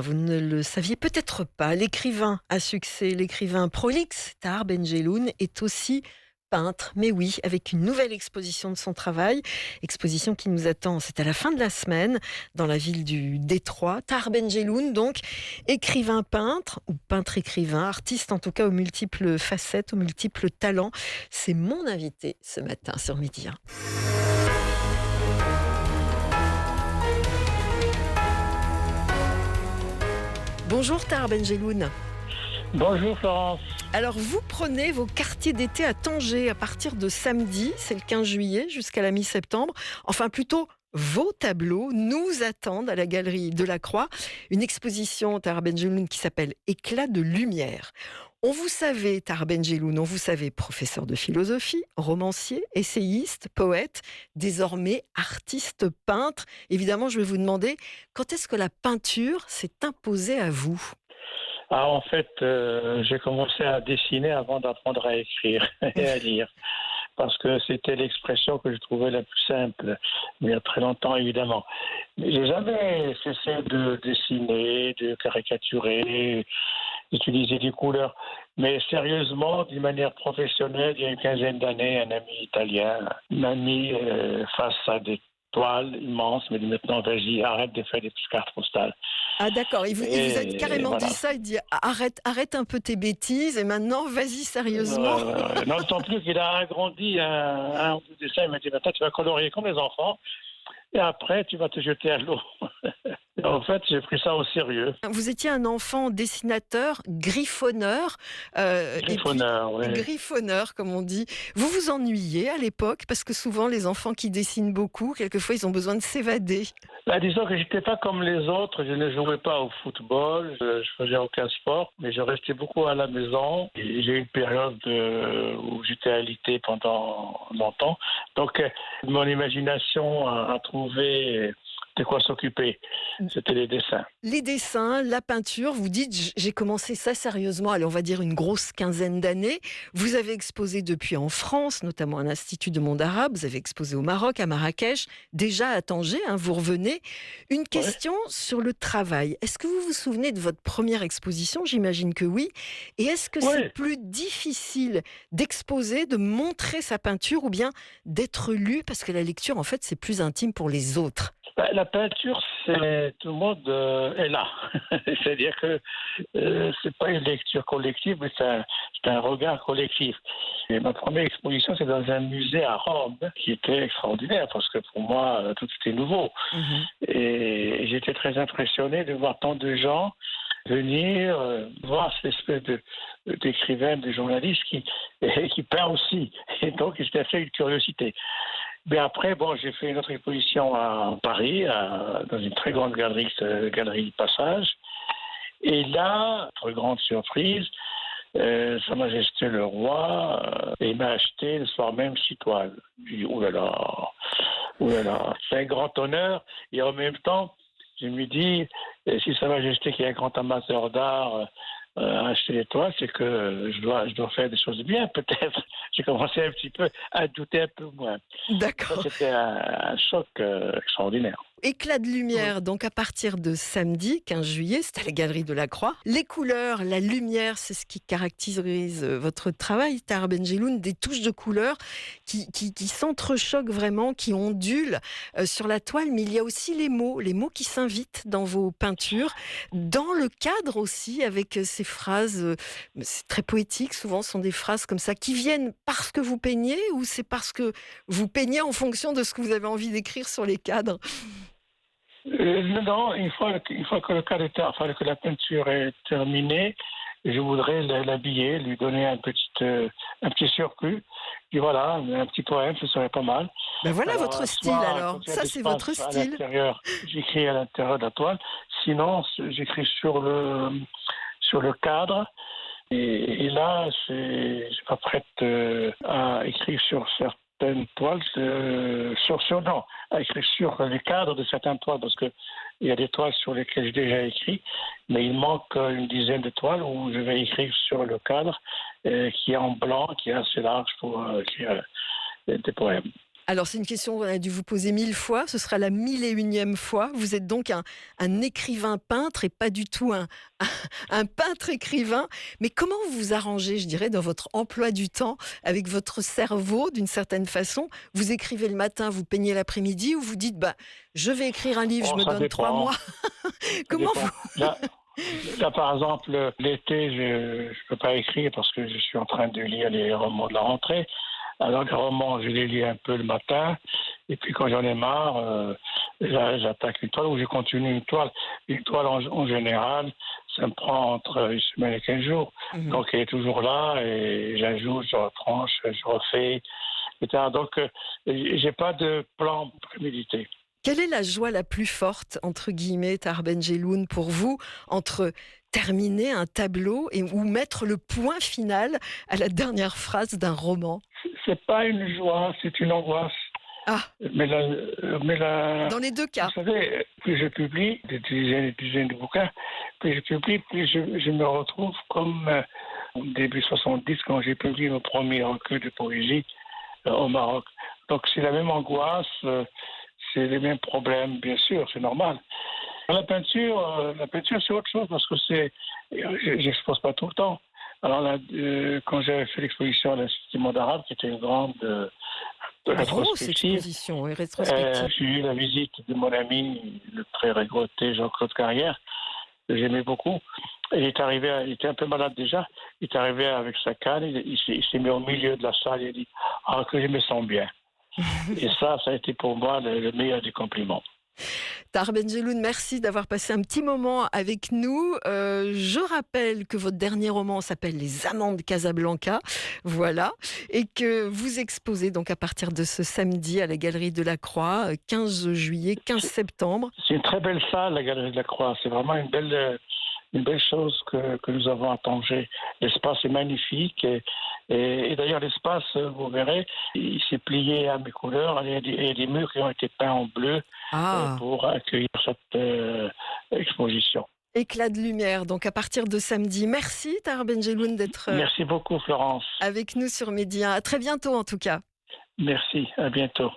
Vous ne le saviez peut-être pas, l'écrivain à succès, l'écrivain prolixe Tahar Ben-Jelloun est aussi peintre. Mais oui, avec une nouvelle exposition de son travail, exposition qui nous attend, c'est à la fin de la semaine, dans la ville du Détroit. Tahar Ben-Jelloun, donc, écrivain peintre, ou peintre-écrivain, artiste en tout cas aux multiples facettes, aux multiples talents. C'est mon invité ce matin sur Midi 1. Bonjour Tahar Ben-Jelloun. Bonjour Florence. Alors vous prenez vos quartiers d'été à Tanger à partir de samedi, c'est le 15 juillet, jusqu'à la mi-septembre. Enfin plutôt, vos tableaux nous attendent à la Galerie de la Croix. Une exposition, Tahar Ben-Jelloun, qui s'appelle Éclat de lumière. On vous savait, Tahar Ben-Jelloun, on vous savait professeur de philosophie, romancier, essayiste, poète, désormais artiste peintre. Évidemment, je vais vous demander, quand est-ce que la peinture s'est imposée à vous ? En fait, j'ai commencé à dessiner avant d'apprendre à écrire et à lire. Parce que c'était l'expression que je trouvais la plus simple, mais il y a très longtemps évidemment. Mais j'ai jamais cessé de dessiner, de caricaturer, d'utiliser des couleurs. Mais sérieusement, d'une manière professionnelle, il y a une quinzaine d'années, un ami italien m'a mis face à des toiles immenses, mais dit maintenant, vas-y, arrête de faire des petites cartes postales. Ah d'accord, il vous a Et carrément dit voilà. ça, il dit arrête un peu tes bêtises et maintenant vas-y sérieusement. Non, tant plus qu'il a agrandi un ou deux dessins. Il m'a dit, maintenant tu vas colorier comme les enfants et après tu vas te jeter à l'eau. En fait, j'ai pris ça au sérieux. Vous étiez un enfant dessinateur, griffonneur, et puis Griffonneur, oui. griffonneur comme on dit. Vous vous ennuyiez à l'époque parce que souvent les enfants qui dessinent beaucoup, quelquefois ils ont besoin de s'évader. Disons que j'étais pas comme les autres, je ne jouais pas au football, je faisais aucun sport, mais je restais beaucoup à la maison. Et j'ai eu une période où j'étais alité pendant longtemps. Donc, mon imagination a trouvé de quoi s'occuper. C'était les dessins. Les dessins, la peinture, vous dites, j'ai commencé ça sérieusement, allez, on va dire une grosse quinzaine d'années. Vous avez exposé depuis en France, notamment à l'Institut de monde arabe, vous avez exposé au Maroc, à Marrakech, déjà à Tanger, vous revenez. Une Ouais. question sur le travail. Est-ce que vous vous souvenez de votre première exposition ? J'imagine que oui. Et est-ce que c'est Ouais. plus difficile d'exposer, de montrer sa peinture ou bien d'être lu ? Parce que la lecture, en fait, c'est plus intime pour les autres. La peinture, c'est tout le monde est là. C'est-à-dire que c'est pas une lecture collective, mais c'est un regard collectif. Et ma première exposition, c'est dans un musée à Rome, qui était extraordinaire parce que pour moi, tout était nouveau. Mhm. Et j'étais très impressionné de voir tant de gens venir voir cette espèce d'écrivain, de journaliste qui peint aussi. Et donc, c'était fait une curiosité. Mais après, j'ai fait une autre exposition à Paris, dans une très grande galerie, Galerie Passage. Et là, très grande surprise, Sa Majesté le Roi, il m'a acheté le soir même 6 toiles. J'ai dit, oh là là, c'est un grand honneur. Et en même temps, je me dis, si Sa Majesté, qui est un grand amateur d'art, a acheté les toiles, c'est que je dois faire des choses bien, peut-être. J'ai commencé un petit peu à douter un peu moins. Ça, D'accord. c'était un choc extraordinaire. Éclat de Oui. lumière, donc à partir de samedi 15 juillet, c'est à la Galerie de la Croix. Les couleurs, la lumière, c'est ce qui caractérise votre travail, Tahar Ben-Jelloun, des touches de couleurs qui s'entrechoquent vraiment, qui ondulent sur la toile, mais il y a aussi les mots qui s'invitent dans vos peintures, dans le cadre aussi, avec ces phrases, c'est très poétique, souvent ce sont des phrases comme ça, qui viennent parce que vous peignez ou c'est parce que vous peignez en fonction de ce que vous avez envie d'écrire sur les cadres ? Non, une fois que le cadre enfin, que la peinture est terminée, je voudrais l'habiller, lui donner un petit surplus. Puis voilà, un petit poème, ce serait pas mal. Ben voilà Alors, votre style soit alors, quand il y a ça de c'est l'espace votre à style. l'intérieur, j'écris à l'intérieur de la toile. Sinon, j'écris sur le cadre. Et là, je suis pas prête à écrire sur certaines toiles, non, à écrire sur les cadres de certaines toiles, parce que il y a des toiles sur lesquelles j'ai déjà écrit, mais il manque une dizaine de toiles où je vais écrire sur le cadre qui est en blanc, qui est assez large pour écrire des poèmes. Alors, c'est une question qu'on a dû vous poser 1000 fois. Ce sera la 1001e fois. Vous êtes donc un écrivain peintre et pas du tout un peintre écrivain. Mais comment vous vous arrangez, je dirais, dans votre emploi du temps avec votre cerveau, d'une certaine façon? Vous écrivez le matin, vous peignez l'après-midi, ou vous dites, bah, je vais écrire un livre, je Oh, me ça donne 3 dépend. mois. Ça Comment dépend. vous... Là, par exemple, l'été, je ne peux pas écrire parce que je suis en train de lire les romans de la rentrée. Alors, les romans, je les lis un peu le matin. Et puis, quand j'en ai marre, j'attaque une toile ou je continue une toile. Une toile, en général, ça me prend entre une semaine et 15 jours. Mhm. Donc, elle est toujours là et j'ajoute, je retranche, je refais, etc. Donc, j'ai pas de plan prémédité. Quelle est la joie la plus forte, entre guillemets, Tahar Benjelloun, pour vous, entre terminer un tableau ou mettre le point final à la dernière phrase d'un roman? C'est pas une joie, c'est une angoisse. Ah, Mais dans les deux vous cas. savez, plus je publie des dizaines et des dizaines de bouquins, plus je publie, plus je me retrouve comme au début 70 quand j'ai publié mon premier recueil de poésie au Maroc. Donc c'est la même angoisse, c'est les mêmes problèmes, bien sûr, c'est normal. La peinture c'est autre chose parce que j'expose pas tout le temps. Alors là, quand j'avais fait l'exposition à l'Institut du monde arabe, qui était une grande Grosse rétrospective, exposition et rétrospective. j'ai eu la visite de mon ami, le très regretté Jean-Claude Carrière, que j'aimais beaucoup. Il était un peu malade déjà. Il est arrivé avec sa canne, il s'est mis au milieu de la salle et il a dit ah, que je me sens bien. Et ça a été pour moi le meilleur des compliments. Tahar Benjelloun, merci d'avoir passé un petit moment avec nous. Je rappelle que votre dernier roman s'appelle Les Amants de Casablanca, voilà, et que vous exposez donc à partir de ce samedi à la Galerie de la Croix, 15 juillet, 15 septembre. C'est une très belle salle, la Galerie de la Croix. C'est vraiment une belle chose que nous avons à Tanger. L'espace est magnifique et d'ailleurs l'espace, vous verrez, il s'est plié à mes couleurs. Il y a des murs qui ont été peints en bleu Ah, pour accueillir cette exposition. éclat de lumière, donc à partir de samedi. Merci Tahar Benjelloun d'être Merci beaucoup Florence. avec nous sur Média. À très bientôt en tout cas. Merci, à bientôt.